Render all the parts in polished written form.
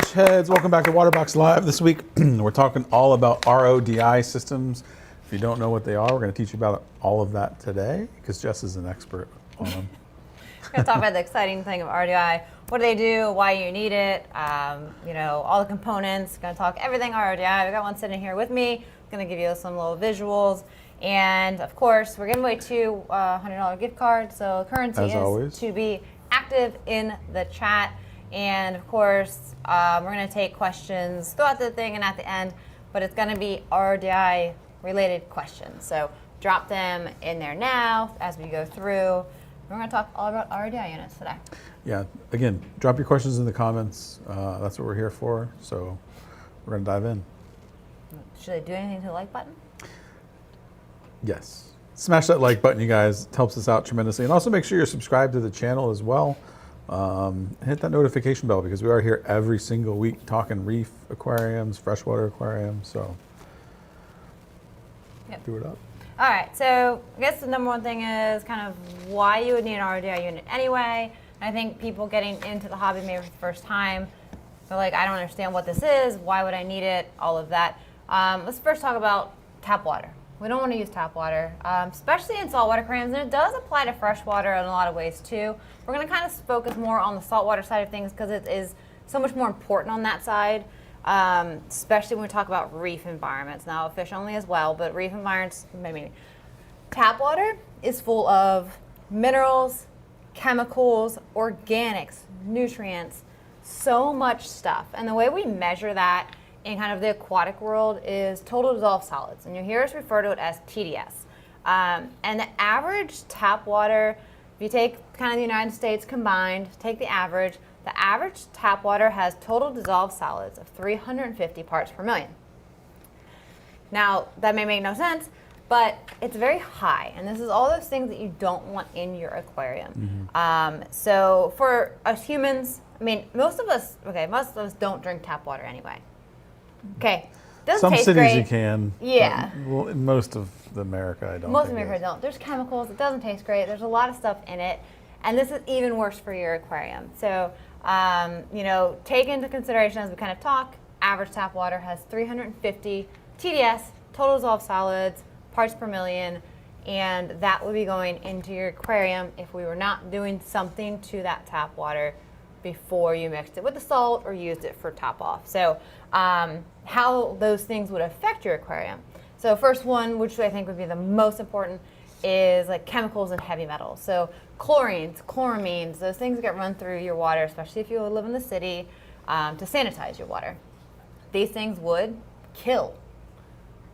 fish heads, welcome back to Waterbox Live. This week we're talking all about RODI systems. If you don't know what they are, we're going to teach you about all of that today because Jess is an expert on them. We're going to talk about the exciting thing of RODI, what do they do, why you need it, you know, all the components. Going to talk everything RODI. We got one sitting here with me. Going to give you some little visuals. And of course, we're giving away two $100 gift cards. So currency is always to be active in the chat. And of course, we're going to take questions throughout the thing and at the end, but it's going to be RODI related questions. So drop them in there now as we go through. We're going to talk all about RODI units today. Yeah, again, drop your questions in the comments. That's what we're here for. So we're going to dive in. Should I do anything to the like button? Yes. Smash that like button, you guys. It helps us out tremendously. And also make sure you're subscribed to the channel as well. Hit that notification bell because we are here every single week talking reef aquariums, freshwater aquariums. So do it up. All right, so I guess the number one thing is kind of why you would need an RODI unit anyway. And I think people getting into the hobby maybe for the first time, they're like, I don't understand what this is. Why would I need it? All of that. Let's first talk about tap water. We don't want to use tap water, especially in saltwater aquariums, and it does apply to freshwater in a lot of ways too. We're going to kind of focus more on the saltwater side of things because it is so much more important on that side, especially when we talk about reef environments. Now, fish only as well, but reef environments, maybe. Tap water is full of minerals, chemicals, organics, nutrients, so much stuff. And the way we measure that in kind of the aquatic world is total dissolved solids, and you'll hear us refer to it as TDS. And the average tap water, if you take kind of the United States combined, take the average tap water has total dissolved solids of 350 parts per million. Now, that may make no sense, but it's very high, and this is all those things that you don't want in your aquarium. Mm-hmm. So for us humans, I mean, most of us don't drink tap water anyway. Okay, doesn't Some taste cities great. you can. Yeah. Well, in most of America, I don't. Most of America don't. There's chemicals. It doesn't taste great. There's a lot of stuff in it, and this is even worse for your aquarium. So, you know, take into consideration as we kind of talk. Average tap water has 350 TDS, total dissolved solids, parts per million, and that would be going into your aquarium if we were not doing something to that tap water before you mixed it with the salt or used it for top off. So how those things would affect your aquarium. So first one, which I think would be the most important, is like chemicals and heavy metals. So chlorines, chloramines, those things get run through your water, especially if you live in the city, to sanitize your water. These things would kill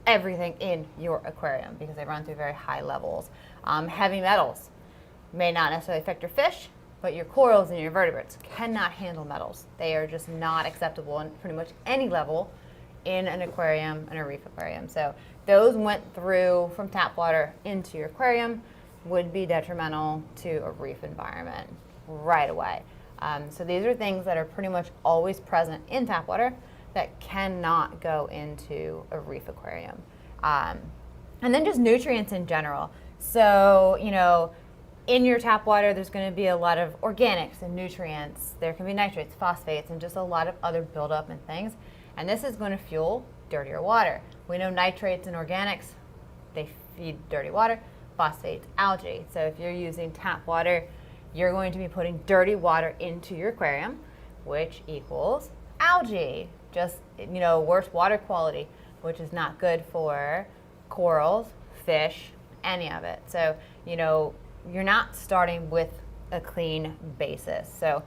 everything in your aquarium because they run through very high levels. Heavy metals may not necessarily affect your fish, but your corals and your vertebrates cannot handle metals. They are just not acceptable in pretty much any level in an aquarium and a reef aquarium. So those went through from tap water into your aquarium would be detrimental to a reef environment right away. So these are things that are pretty much always present in tap water that cannot go into a reef aquarium. And then just nutrients in general. So, you know, in your tap water, there's going to be a lot of organics and nutrients. There can be nitrates, phosphates, and just a lot of other buildup and things. And this is going to fuel dirtier water. We know nitrates and organics, they feed dirty water. Phosphates, algae. So if you're using tap water, you're going to be putting dirty water into your aquarium, which equals algae. Just, you know, worse water quality, which is not good for corals, fish, any of it. So, you know, you're not starting with a clean basis. So,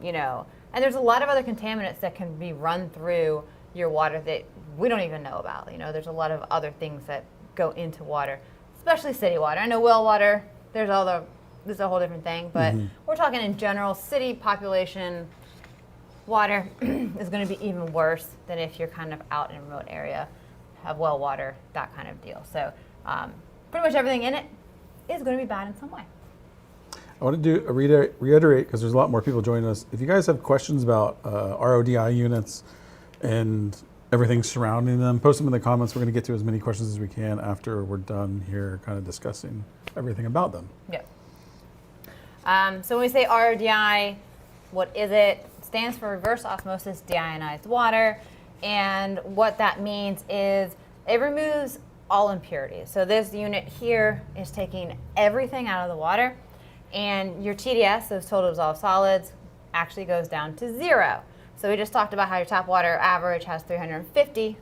you know, and there's a lot of other contaminants that can be run through your water that we don't even know about. You know, there's a lot of other things that go into water, especially city water. I know well water, this is a whole different thing, but we're talking in general, city population water is going to be even worse than if you're kind of out in a remote area, have well water, that kind of deal. So pretty much everything in it is going to be bad in some way. I want to do a reiterate because there's a lot more people joining us. If you guys have questions about RODI units and everything surrounding them, post them in the comments. We're going to get to as many questions as we can after we're done here kind of discussing everything about them. Yeah. So when we say RODI, what is it? stands for reverse osmosis deionized water. And what that means is it removes all impurities. So this unit here is taking everything out of the water, and your TDS, those total dissolved solids, actually goes down to 0. So we just talked about how your tap water average has 350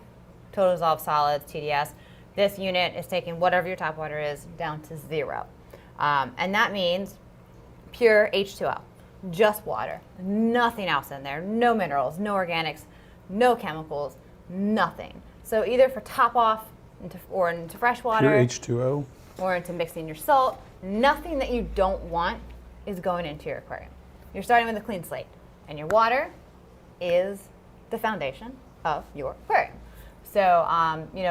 total dissolved solids, TDS. This unit is taking whatever your tap water is down to 0. And that means pure H2O, just water, nothing else in there, no minerals, no organics, no chemicals, nothing. So either for top off or into fresh water, Pure H2O? or into mixing your salt, nothing that you don't want is going into your aquarium. You're starting with a clean slate, and your water is the foundation of your aquarium. So,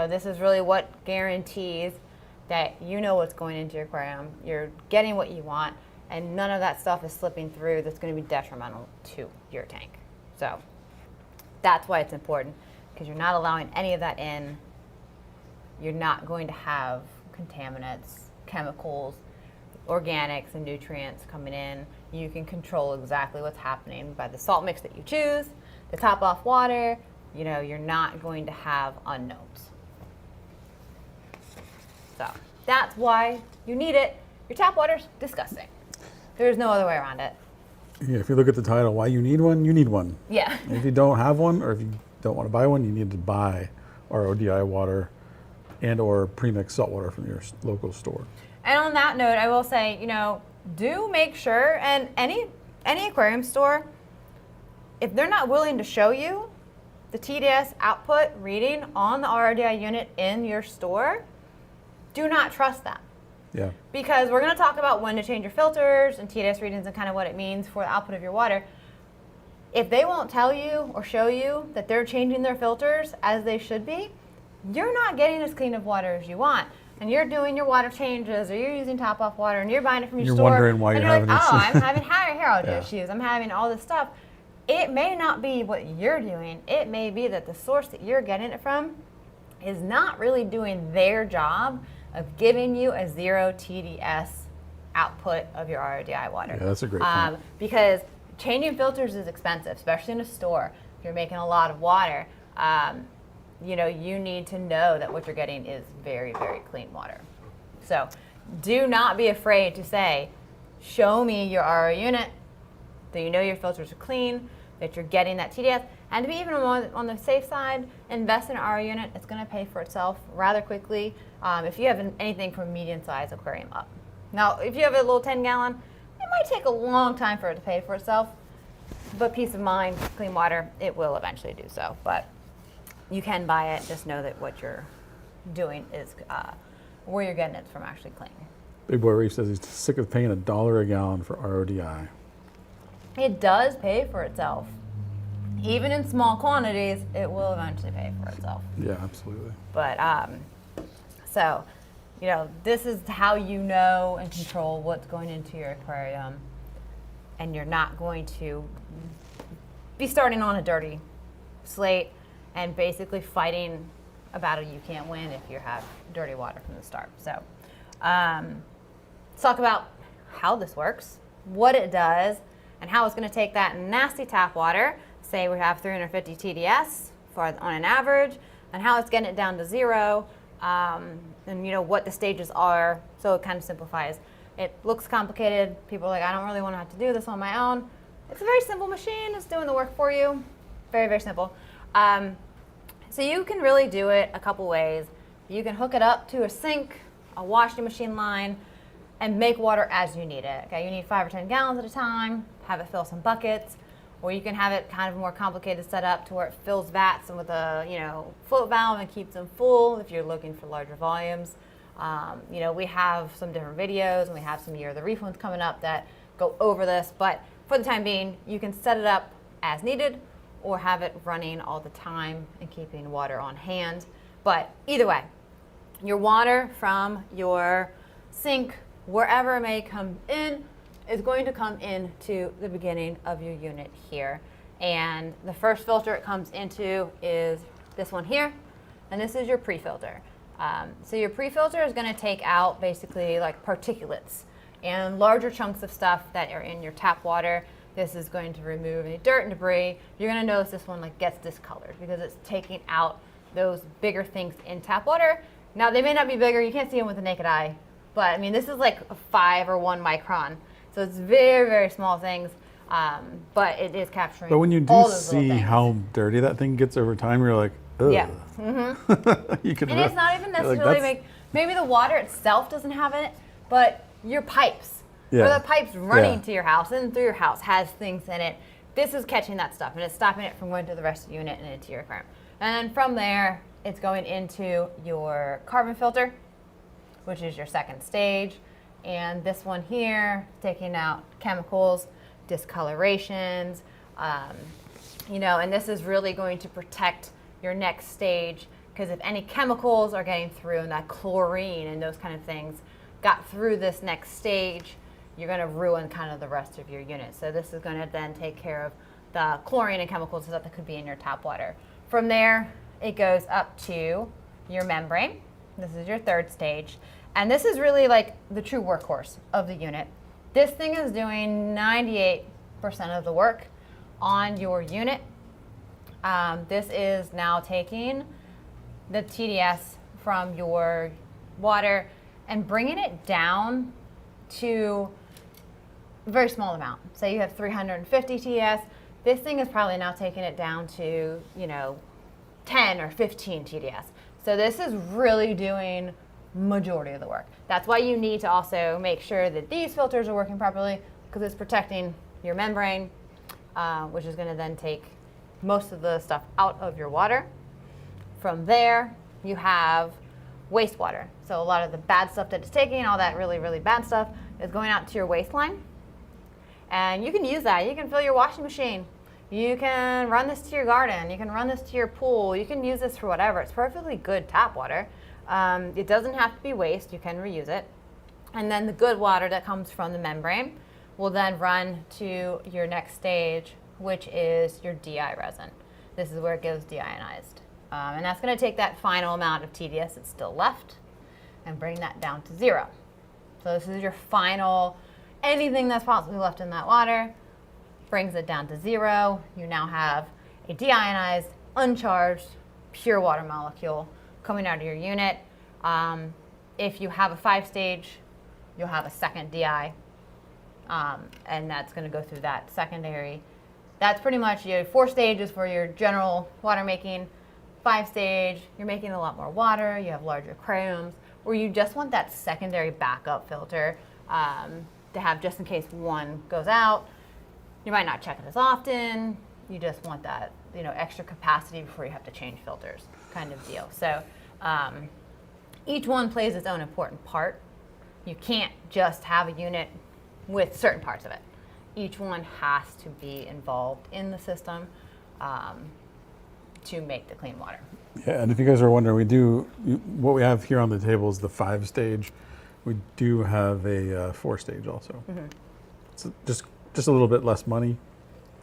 this is really what guarantees that you know what's going into your aquarium, you're getting what you want, and none of that stuff is slipping through that's going to be detrimental to your tank. So that's why it's important, because you're not allowing any of that in. You're not going to have contaminants, chemicals, organics, and nutrients coming in. You can control exactly what's happening by the salt mix that you choose, the top off water. You're not going to have unknowns. So that's why you need it. Your tap water's disgusting. There's no other way around it. Yeah, if you look at the title, why you need one, you need one. Yeah. If you don't have one, or if you don't want to buy one, you need to buy RODI water and or premixed salt water from your local store. And on that note, I will say, do make sure, and any aquarium store, if they're not willing to show you the TDS output reading on the RODI unit in your store, do not trust them. Yeah. Because we're going to talk about when to change your filters and TDS readings and kind of what it means for the output of your water. If they won't tell you or show you that they're changing their filters as they should be, you're not getting as clean of water as you want. And you're doing your water changes, or you're using top off water, and you're buying it from your store. You're wondering why you're having like, issues. oh, I'm having hair Yeah. issues. I'm having all this stuff. It may not be what you're doing. It may be that the source that you're getting it from is not really doing their job of giving you a 0 TDS output of your RODI water. Yeah, that's a great point. Because changing filters is expensive, especially in a store. If you're making a lot of water, you need to know that what you're getting is very, very clean water. So do not be afraid to say, show me your RO unit, that you know your filters are clean, that you're getting that TDS. And to be even on the safe side, invest in an RO unit. It's going to pay for itself rather quickly if you have anything from medium-sized aquarium up. Now, if you have a little 10-gallon, it might take a long time for it to pay for itself. But peace of mind, clean water, it will eventually do so. But you can buy it. Just know that what you're doing is where you're getting it from actually clean. Big Boy Reef says he's sick of paying $1 a gallon for RODI. It does pay for itself. Even in small quantities, it will eventually pay for itself. Yeah, absolutely. But this is how you know and control what's going into your aquarium, and you're not going to be starting on a dirty slate and basically fighting a battle you can't win if you have dirty water from the start. So let's talk about how this works, what it does, and how it's going to take that nasty tap water, say we have 350 TDS on an average, and how it's getting it down to 0, and what the stages are, so it kind of simplifies. It looks complicated. People are like, I don't really want to have to do this on my own. It's a very simple machine. It's doing the work for you. Very, very simple. So you can really do it a couple ways. You can hook it up to a sink, a washing machine line, and make water as you need it. Okay, you need 5 or 10 gallons at a time, have it fill some buckets, or you can have it kind of more complicated setup to where it fills vats and with a float valve and keeps them full if you're looking for larger volumes. We have some different videos, and we have some Year of the Reef ones coming up that go over this, but for the time being, you can set it up as needed or have it running all the time and keeping water on hand. But either way, your water from your sink, wherever it may come in, is going to come into the beginning of your unit here. And the first filter it comes into is this one here, and this is your pre-filter. So your pre-filter is going to take out basically like particulates and larger chunks of stuff that are in your tap water. This is going to remove any dirt and debris. You're going to notice this one like gets discolored because it's taking out those bigger things in tap water. Now they may not be bigger, you can't see them with the naked eye, but I mean this is like a 5 or 1 micron, so it's very, very small things, but it is capturing. But when you do all those see little things. how dirty that thing gets over time, you're like, ugh. Yeah. You could And it's not even necessarily maybe the water itself doesn't have it, but your pipes, or the pipes running to your house and through your house has things in it. This is catching that stuff and it's stopping it from going to the rest of the unit and into your aquarium. And then from there, it's going into your carbon filter, which is your second stage. And this one here, taking out chemicals, discolorations, you know, and this is really going to protect your next stage, because if any chemicals are getting through and that chlorine and those kind of things got through this next stage, you're going to ruin kind of the rest of your unit. So this is going to then take care of the chlorine and chemicals that could be in your tap water. From there, it goes up to your membrane. This is your third stage. And this is really like the true workhorse of the unit. This thing is doing 98% of the work on your unit. This is now taking the TDS from your water and bringing it down to a very small amount. Say you have 350 TDS. This thing is probably now taking it down to, you know, 10 or 15 TDS. So this is really doing majority of the work. That's why you need to also make sure that these filters are working properly, because it's protecting your membrane, which is going to then take most of the stuff out of your water. From there, you have wastewater. So a lot of the bad stuff that it's taking, all that really, really bad stuff, is going out to your wasteline. And you can use that. You can fill your washing machine. You can run this to your garden. You can run this to your pool. You can use this for whatever. It's perfectly good tap water. It doesn't have to be waste. You can reuse it. And then the good water that comes from the membrane will then run to your next stage, which is your DI resin. This is where it goes deionized. And that's going to take that final amount of TDS that's still left and bring that down to 0. So this is your final, anything that's possibly left in that water, brings it down to 0. You now have a deionized, uncharged, pure water molecule coming out of your unit. If you have a 5-stage, you'll have a second DI, and that's going to go through that secondary. That's pretty much your 4 stages for your general water making. 5-stage, you're making a lot more water, you have larger aquariums, or you just want that secondary backup filter to have just in case one goes out. You might not check it as often. You just want that, you know, extra capacity before you have to change filters, kind of deal. So each one plays its own important part. You can't just have a unit with certain parts of it. Each one has to be involved in the system to make the clean water. Yeah, and if you guys are wondering, what we have here on the table is the 5-stage. We do have a 4-stage also. Mm-hmm. It's just a little bit less money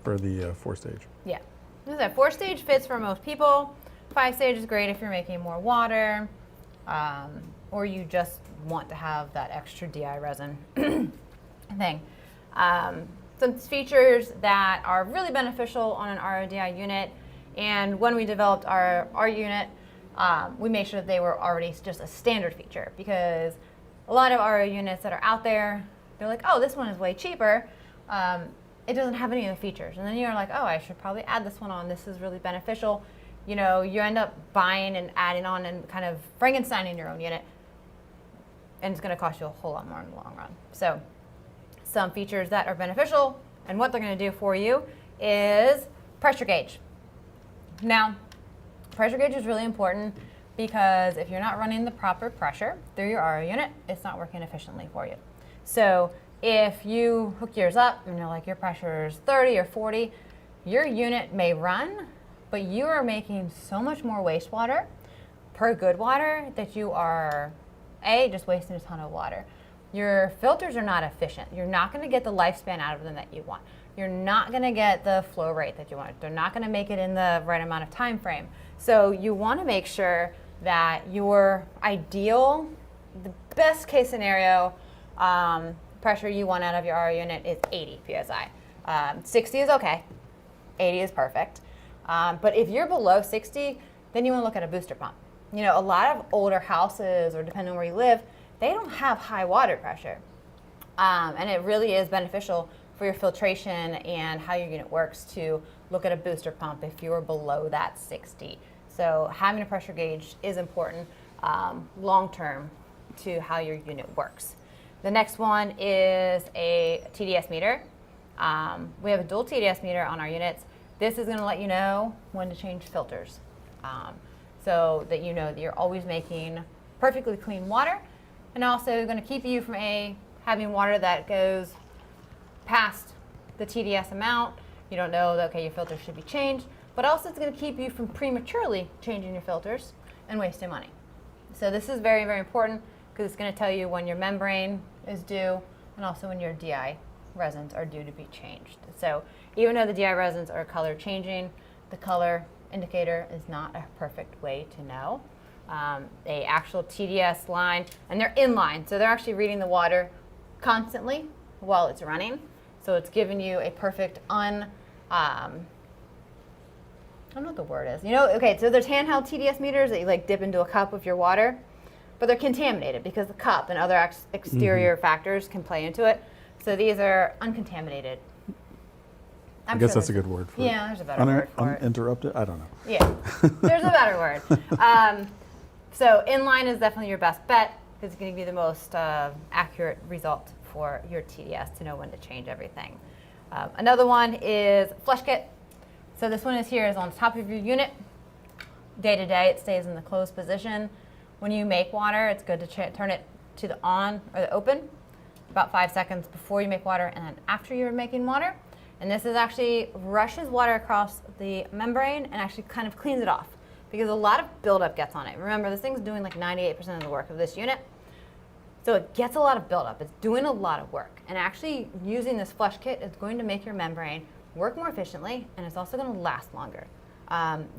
for the 4-stage. Yeah, as I said, 4-stage fits for most people. 5-stage is great if you're making more water, or you just want to have that extra DI resin thing. Some features that are really beneficial on an RODI unit, and when we developed our unit, we made sure that they were already just a standard feature, because a lot of RO units that are out there, they're like, oh, this one is way cheaper. It doesn't have any of the features. And then you're like, oh, I should probably add this one on. This is really beneficial. You know, you end up buying and adding on and kind of Frankensteining your own unit, and it's going to cost you a whole lot more in the long run. So some features that are beneficial, and what they're going to do for you is pressure gauge. Now, pressure gauge is really important, because if you're not running the proper pressure through your RO unit, it's not working efficiently for you. So if you hook yours up and you're like, your pressure is 30 or 40, your unit may run, but you are making so much more wastewater per good water that you are, just wasting a ton of water. Your filters are not efficient. You're not going to get the lifespan out of them that you want. You're not going to get the flow rate that you want. They're not going to make it in the right amount of time frame. So you want to make sure that your ideal, the best case scenario pressure you want out of your RO unit is 80 psi. 60 is okay. 80 is perfect. But if you're below 60, then you want to look at a booster pump. You know, a lot of older houses, or depending on where you live, they don't have high water pressure. And it really is beneficial for your filtration and how your unit works to look at a booster pump if you're below that 60. So having a pressure gauge is important long-term to how your unit works. The next one is a TDS meter. We have a dual TDS meter on our units. This is going to let you know when to change filters, so that you know that you're always making perfectly clean water, and also going to keep you from having water that goes past the TDS amount. You don't know that, okay, your filter should be changed, but also it's going to keep you from prematurely changing your filters and wasting money. So this is very, very important, because it's going to tell you when your membrane is due and also when your DI resins are due to be changed. So even though the DI resins are color changing, the color indicator is not a perfect way to know. A actual TDS line, and they're in line, so they're actually reading the water constantly while it's running. So it's giving you a perfect I don't know what the word is. You know, okay, so there's handheld TDS meters that you like dip into a cup with your water, but they're contaminated because the cup and other exterior factors can play into it. So these are uncontaminated. I guess that's a good word for it. Yeah, there's a better word for it. Uninterrupted? I don't know. Yeah, there's a better word. So inline is definitely your best bet, because it's going to give you the most accurate result for your TDS to know when to change everything. Another one is flush kit. So this one is on top of your unit. Day to day, it stays in the closed position. When you make water, it's good to turn it to the on or the open about 5 seconds before you make water and then after you're making water. And this is actually rushes water across the membrane and actually kind of cleans it off, because a lot of buildup gets on it. Remember, this thing's doing like 98% of the work of this unit. So it gets a lot of buildup. It's doing a lot of work. And actually using this flush kit is going to make your membrane work more efficiently, and it's also going to last longer.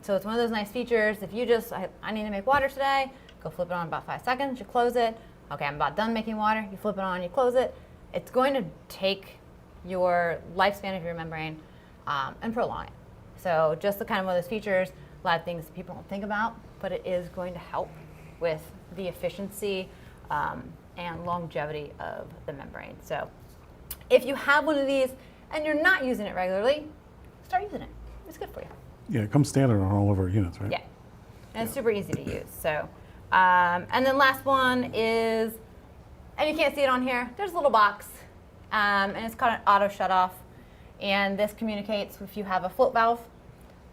So it's one of those nice features. If you just, I need to make water today, go flip it on about 5 seconds, you close it. Okay, I'm about done making water, you flip it on, you close it. It's going to take your lifespan of your membrane and prolong it. So just the kind of one of those features, a lot of things people don't think about, but it is going to help with the efficiency and longevity of the membrane. So if you have one of these and you're not using it regularly, start using it. It's good for you. Yeah, it comes standard on all of our units, right? Yeah, and it's super easy to use. So, and then last one is, and you can't see it on here, there's a little box, and it's called an auto shutoff. And this communicates if you have a float valve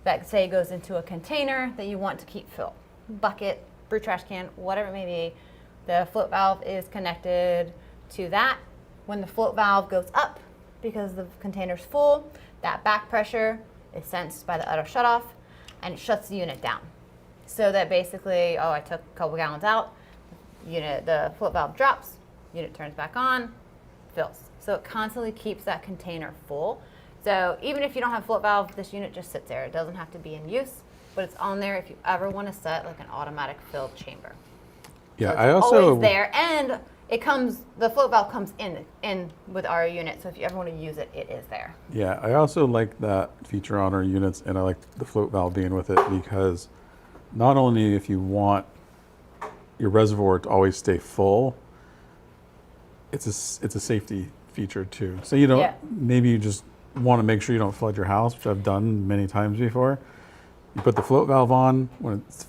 that, say, goes into a container that you want to keep filled. Bucket, brew trash can, whatever it may be, the float valve is connected to that. When the float valve goes up, because the container's full, that back pressure is sensed by the auto shutoff, and it shuts the unit down. So that basically, oh, I took a couple gallons out, the float valve drops, unit turns back on, fills. So it constantly keeps that container full. So even if you don't have float valve, this unit just sits there. It doesn't have to be in use, but it's on there if you ever want to set like an automatic filled chamber. Yeah, so it's I also always there, and the float valve comes in with our unit. So if you ever want to use it, it is there. Yeah, I also like that feature on our units, and I like the float valve being with it, because not only if you want your reservoir to always stay full, it's a safety feature too. So maybe you just want to make sure you don't flood your house, which I've done many times before. You put the float valve on, when it's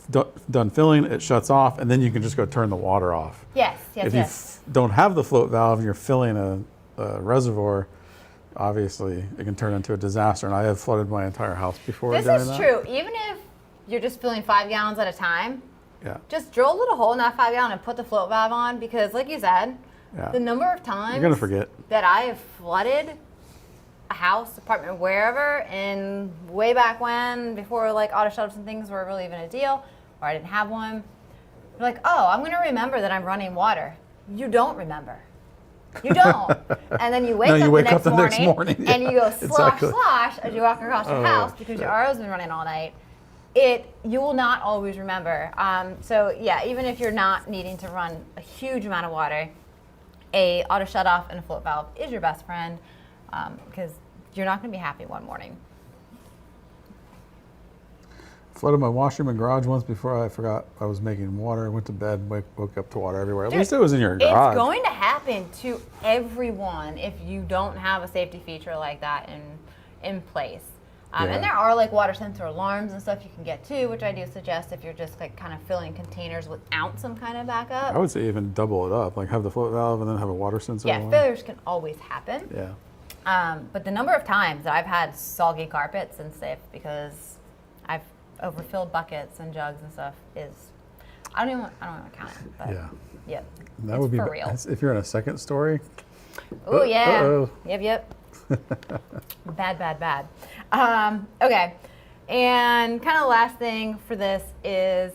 done filling, it shuts off, and then you can just go turn the water off. Yes. If you don't have the float valve and you're filling a reservoir, obviously it can turn into a disaster, and I have flooded my entire house before doing that. This is true. Even if you're just filling 5 gallons at a time, yeah, just drill a little hole in that 5 gallon and put the float valve on, because like you said, the number of times you're gonna forget that I have flooded a house, apartment, wherever, and way back when, before like auto shutoffs and things were really even a deal, or I didn't have one, you're like, oh, I'm gonna remember that I'm running water. You don't remember. You don't. And then you wake up the next morning and you go slosh as you walk across your house because your RO's been running all night. You will not always remember. So yeah, even if you're not needing to run a huge amount of water, a auto shutoff and a float valve is your best friend, because you're not going to be happy one morning. Flooded my washroom and garage once before I forgot I was making water. I went to bed, woke up to water everywhere. At least it was in your garage. It's going to happen to everyone if you don't have a safety feature like that in place. And there are like water sensor alarms and stuff you can get too, which I do suggest if you're just like kind of filling containers without some kind of backup. I would say even double it up, like have the float valve and then have a water sensor alarm. Failures can always happen. Yeah. But the number of times that I've had soggy carpets and stuff because I've overfilled buckets and jugs and stuff is, I don't even want to count it. But yep. That would be for real. If you're in a second story. Oh yeah. Uh-oh. Yep. Bad. Okay. And kind of the last thing for this is,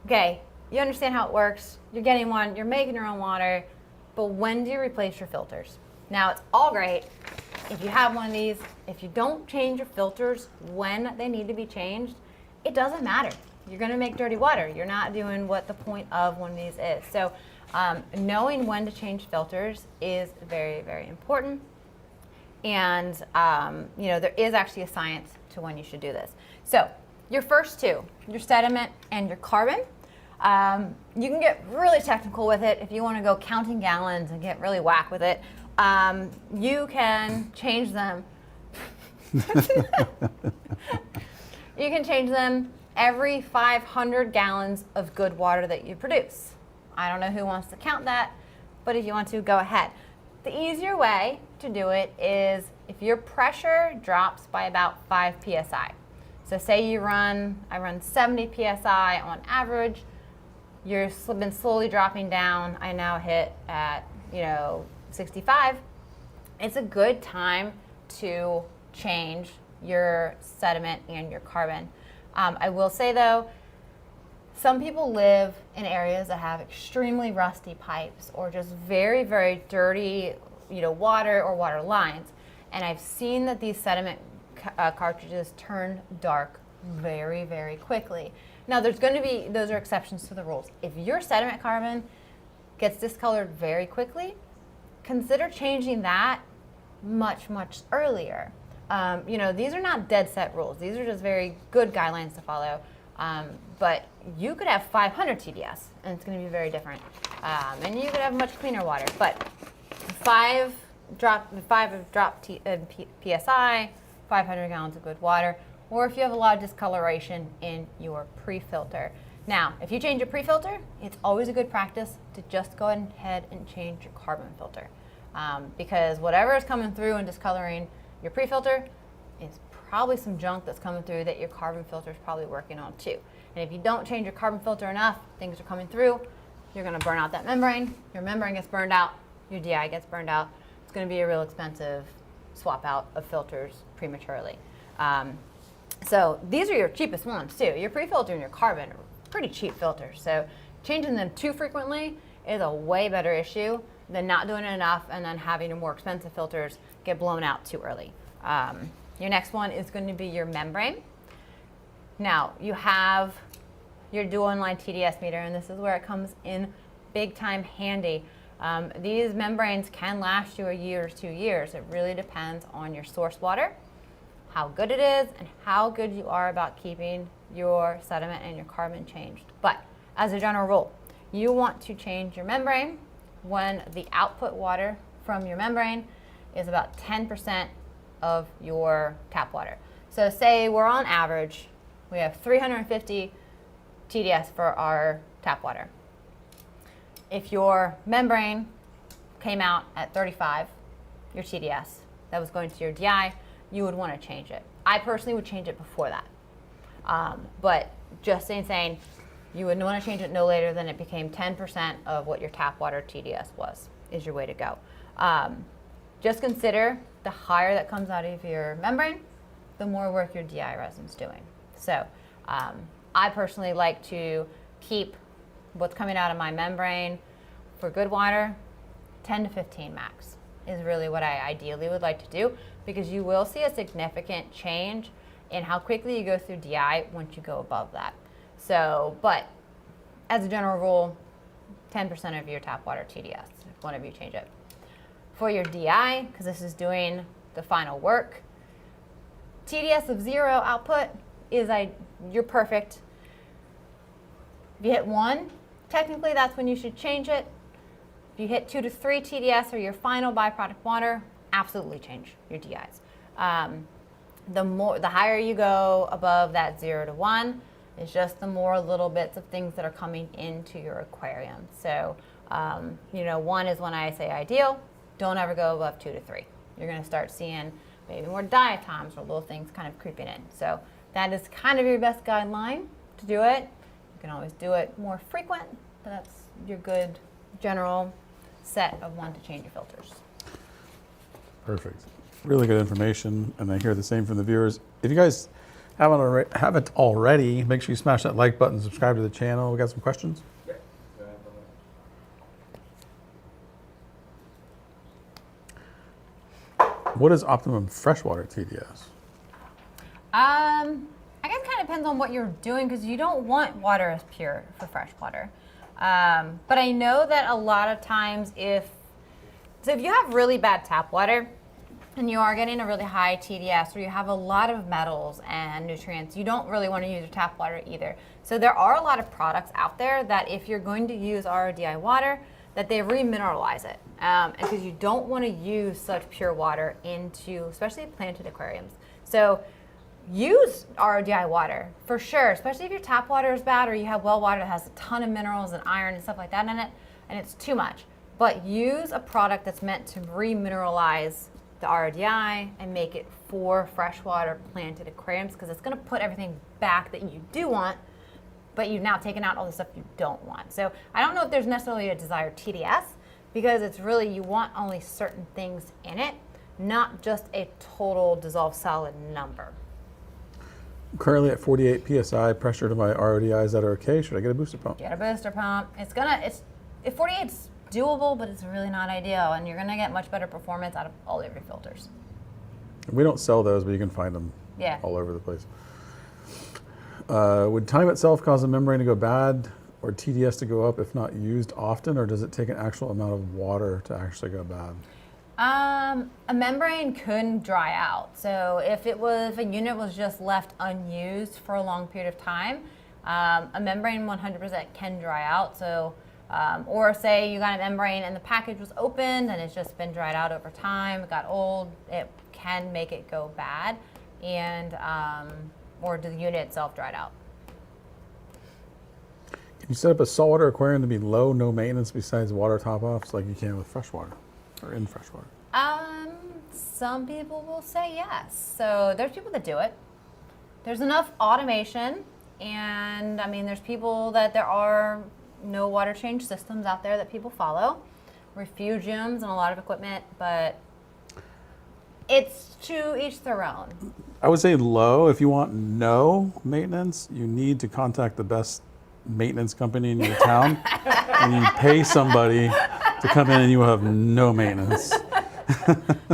okay, you understand how it works. You're getting one, you're making your own water, but when do you replace your filters? Now, it's all great if you have one of these. If you don't change your filters when they need to be changed, it doesn't matter. You're going to make dirty water. You're not doing what the point of one of these is. So knowing when to change filters is very, very important. And, there is actually a science to when you should do this. So your first two, your sediment and your carbon, you can get really technical with it if you want to go counting gallons and get really whack with it. You can change them. You can change them every 500 gallons of good water that you produce. I don't know who wants to count that, but if you want to, go ahead. The easier way to do it is if your pressure drops by about 5 psi. So say I run 70 psi on average. You've been slowly dropping down. I now hit at 65. It's a good time to change your sediment and your carbon. I will say though, some people live in areas that have extremely rusty pipes or just very, very dirty, water or water lines. And I've seen that these sediment cartridges turn dark very, very quickly. Now those are exceptions to the rules. If your sediment carbon gets discolored very quickly, consider changing that much, much earlier. These are not dead set rules. These are just very good guidelines to follow. But you could have 500 TDS, and it's going to be very different. And you could have much cleaner water. But 5 PSI, 500 gallons of good water, or if you have a lot of discoloration in your pre-filter. Now, if you change your pre-filter, it's always a good practice to just go ahead and change your carbon filter. Because whatever is coming through and discoloring your pre-filter is probably some junk that's coming through that your carbon filter is probably working on too. And if you don't change your carbon filter enough, things are coming through, you're going to burn out that membrane. Your membrane gets burned out, your DI gets burned out. It's going to be a real expensive swap out of filters prematurely. So these are your cheapest ones too. Your pre-filter and your carbon are pretty cheap filters. So changing them too frequently is a way better issue than not doing it enough and then having your more expensive filters get blown out too early. Your next one is going to be your membrane. Now, you have your dual inline TDS meter, and this is where it comes in big time handy. These membranes can last you a year or 2 years. It really depends on your source water, how good it is, and how good you are about keeping your sediment and your carbon changed. But as a general rule, you want to change your membrane when the output water from your membrane is about 10% of your tap water. So say we're on average, we have 350 TDS for our tap water. If your membrane came out at 35, your TDS, that was going to your DI, you would want to change it. I personally would change it before that. But just saying, you would want to change it no later than it became 10% of what your tap water TDS was, is your way to go. Just consider the higher that comes out of your membrane, the more work your DI resin's doing. So I personally like to keep what's coming out of my membrane for good water, 10 to 15 max is really what I ideally would like to do, because you will see a significant change in how quickly you go through DI once you go above that. So, but as a general rule, 10% of your tap water TDS, if one of you change it. For your DI, because this is doing the final work. TDS of 0 output is you're perfect. If you hit 1, technically that's when you should change it. If you hit 2 to 3 TDS or your final byproduct water, absolutely change your DIs. The higher you go above that 0 to 1, it's just the more little bits of things that are coming into your aquarium. So, 1 is when I say ideal. Don't ever go above 2 to 3. You're going to start seeing maybe more diatoms or little things kind of creeping in. So that is kind of your best guideline to do it. You can always do it more frequent, but that's your good general set of when to change your filters. Perfect. Really good information, and I hear the same from the viewers. If you guys haven't already, make sure you smash that like button, subscribe to the channel. We got some questions? What is optimum freshwater TDS? I guess it kind of depends on what you're doing, because you don't want water as pure for freshwater. But I know that a lot of times if you have really bad tap water and you are getting a really high TDS, or you have a lot of metals and nutrients, you don't really want to use your tap water either. So there are a lot of products out there that if you're going to use RODI water, that they remineralize it, because you don't want to use such pure water into, especially planted aquariums. So use RODI water for sure, especially if your tap water is bad or you have well water that has a ton of minerals and iron and stuff like that in it, and it's too much. But use a product that's meant to remineralize the RODI and make it for freshwater planted aquariums, because it's going to put everything back that you do want, but you've now taken out all the stuff you don't want. So I don't know if there's necessarily a desired TDS, because it's really, you want only certain things in it, not just a total dissolved solid number. I'm currently at 48 PSI pressure to my RODI. Is that okay? Should I get a booster pump? Get a booster pump. If 48's doable, but it's really not ideal, and you're gonna get much better performance out of all of your filters. We don't sell those, but you can find them all over the place. Would time itself cause a membrane to go bad or TDS to go up if not used often, or does it take an actual amount of water to actually go bad? A membrane could dry out. So if a unit was just left unused for a long period of time, a membrane 100% can dry out. So, or say you got a membrane and the package was opened and it's just been dried out over time, it got old, it can make it go bad, and or the unit itself dried out. Can you set up a saltwater aquarium to be low, no maintenance besides water top-offs like you can with freshwater or in freshwater? Some people will say yes. So there's people that do it. There's enough automation, and I mean, there's people that there are no water change systems out there that people follow, refugiums and a lot of equipment, but it's to each their own. I would say low. If you want no maintenance, you need to contact the best maintenance company in your town and you pay somebody to come in and you will have no maintenance.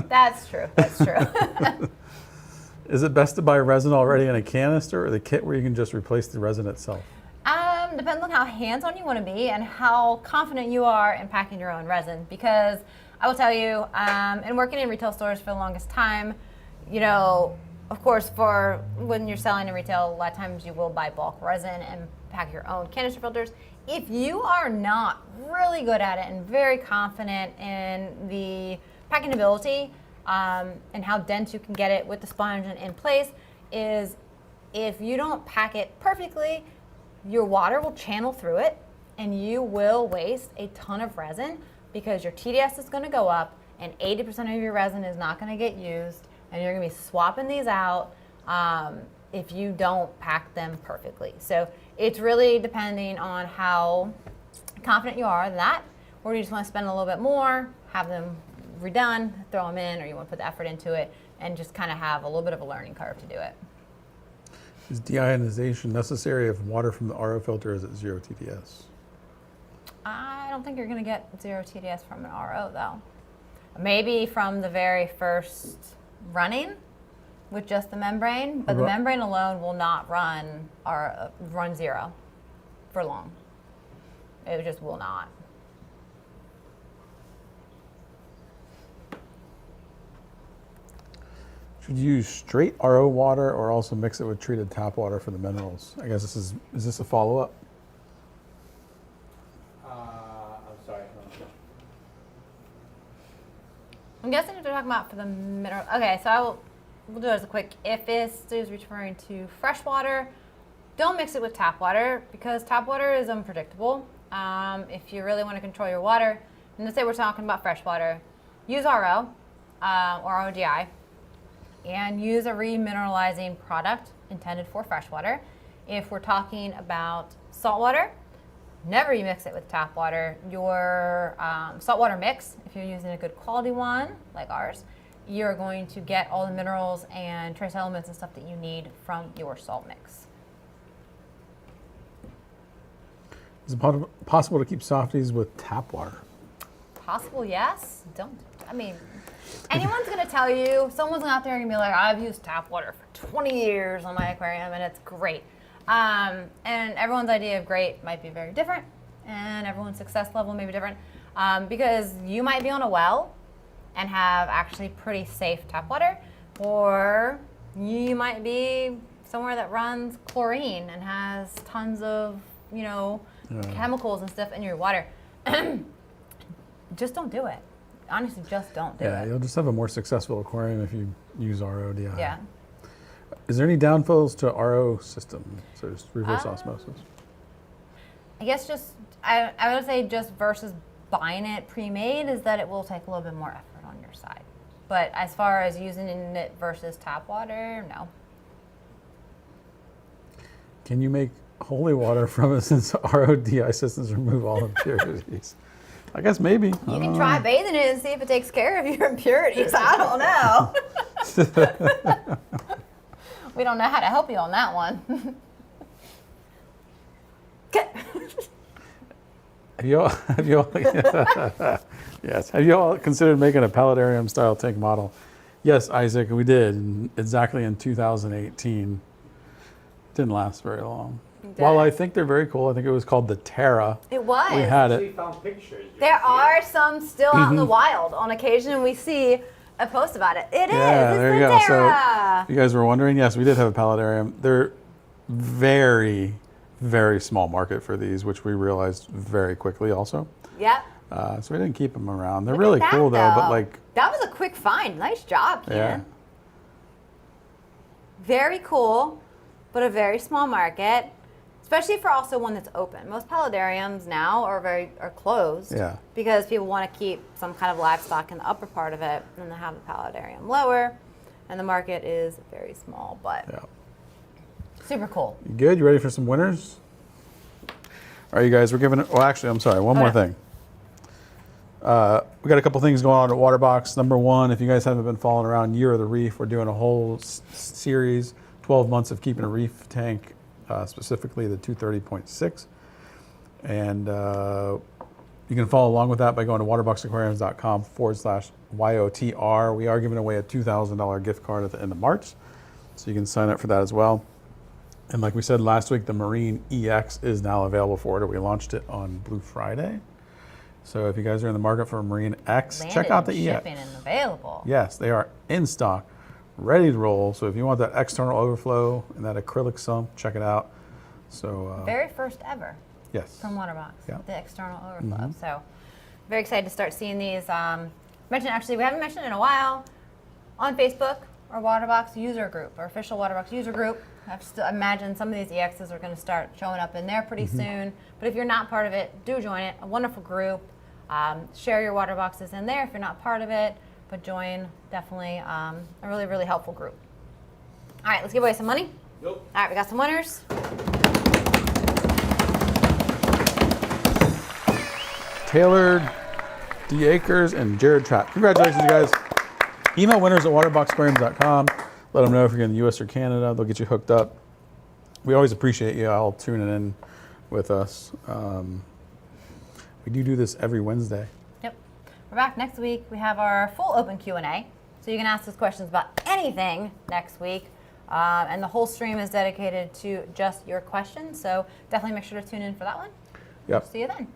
That's true. That's true. Is it best to buy resin already in a canister or the kit where you can just replace the resin itself? Depends on how hands-on you want to be and how confident you are in packing your own resin. Because I will tell you, in working in retail stores for the longest time, of course, for when you're selling in retail, a lot of times you will buy bulk resin and pack your own canister filters. If you are not really good at it and very confident in the packing ability and how dense you can get it with the sponge and in place, is if you don't pack it perfectly, your water will channel through it and you will waste a ton of resin, because your TDS is going to go up and 80% of your resin is not going to get used, and you're going to be swapping these out if you don't pack them perfectly. So it's really depending on how confident you are in that, or you just want to spend a little bit more, have them redone, throw them in, or you want to put the effort into it and just kind of have a little bit of a learning curve to do it. Is deionization necessary if water from the RO filter is at 0 TDS? I don't think you're going to get 0 TDS from an RO, though. Maybe from the very first running with just the membrane, but the membrane alone will not run 0 for long. It just will not. Should you use straight RO water or also mix it with treated tap water for the minerals? I guess is this a follow-up? I'm sorry. I'm guessing if they're talking about for the mineral. Okay, so we'll do it as a quick. If this is referring to fresh water, don't mix it with tap water because tap water is unpredictable. If you really want to control your water, and let's say we're talking about fresh water, use RO or RODI, and use a remineralizing product intended for fresh water. If we're talking about salt water, never you mix it with tap water. Your saltwater mix, if you're using a good quality one like ours, you're going to get all the minerals and trace elements and stuff that you need from your salt mix. Is it possible to keep softies with tap water? Possible, yes. Don't. I mean, anyone's going to tell you, someone's out there going to be like, I've used tap water for 20 years on my aquarium and it's great. And everyone's idea of great might be very different, and everyone's success level may be different, because you might be on a well and have actually pretty safe tap water, or you might be somewhere that runs chlorine and has tons of, chemicals and stuff in your water. Just don't do it. Honestly, just don't do it. Yeah, you'll just have a more successful aquarium if you use RODI. Yeah. Is there any downfalls to RO system? So just reverse osmosis. I guess I would say just versus buying it pre-made is that it will take a little bit more effort on your side. But as far as using it versus tap water, no. Can you make holy water from it since RODI systems remove all impurities? I guess maybe. You can try bathing it and see if it takes care of your impurities. I don't know. We don't know how to help you on that one. Have you all yes. Have you all considered making a paludarium style tank model? Yes, Isaac, we did exactly in 2018. Didn't last very long. While I think they're very cool, I think it was called the Terra. It was. We had We it. found pictures. There are some still out in the wild. On occasion, we see a post about it. It is. Yeah, It's there you the go. Terra. So you guys were wondering, yes, we did have a paludarium. They're very, very small market for these, which we realized very quickly also. Yep. So we didn't keep them around. They're Look really at that, cool though, but though. like, That was a quick find. Nice job, Ken. yeah. Very cool, but a very small market, especially for also one that's open. Most paludariums now are closed, Yeah. because people want to keep some kind of livestock in the upper part of it, and they have the paludarium lower, and the market is very small, but Yeah. super cool. You good? You ready for some winners? All right, you guys, we're giving it, well, actually, I'm sorry, one more thing. We got a couple things going on at Waterbox. Number one, if you guys haven't been following around Year of the Reef, we're doing a whole series, 12 months of keeping a reef tank, specifically the 230.6. And you can follow along with that by going to waterboxaquariums.com/YOTR. We are giving away a $2,000 gift card at the end of March, so you can sign up for that as well. And like we said last week, the Marine EX is now available for order. We launched it on Blue Friday. So if you guys are in the market for a Marine X, check out the EX. Shipping and available. Yes, they are in stock, ready to roll. So if you want that external overflow and that acrylic sump, check it out. So Very first ever yes, from Waterbox, Yeah. the external overflow. So very excited to start seeing these. We haven't mentioned it in a while, on Facebook, our Waterbox user group, our official Waterbox user group. I have to imagine some of these EXs are going to start showing up in there pretty soon. But if you're not part of it, do join it. A wonderful group. Share your Waterboxes in there if you're not part of it. But join, definitely a really, really helpful group. All right, let's give away some money. Yep. All right, we got some winners. Taylor D. Akers and Jared Trapp. Congratulations, you guys. Email winners at waterboxaquariums.com. Let them know if you're in the U.S. or Canada. They'll get you hooked up. We always appreciate you all tuning in with us. We do this every Wednesday. Yep. We're back next week. We have our full open Q&A. So you can ask us questions about anything next week. And the whole stream is dedicated to just your questions. So definitely make sure to tune in for that one. Yep. See you then.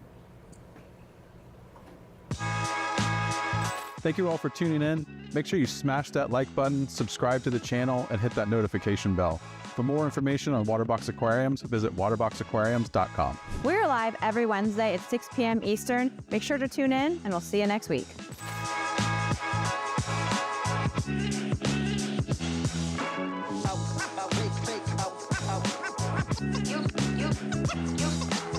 Thank you all for tuning in. Make sure you smash that like button, subscribe to the channel, and hit that notification bell. For more information on Waterbox Aquariums, visit waterboxaquariums.com. We're live every Wednesday at 6 p.m. Eastern. Make sure to tune in, and we'll see you next week. You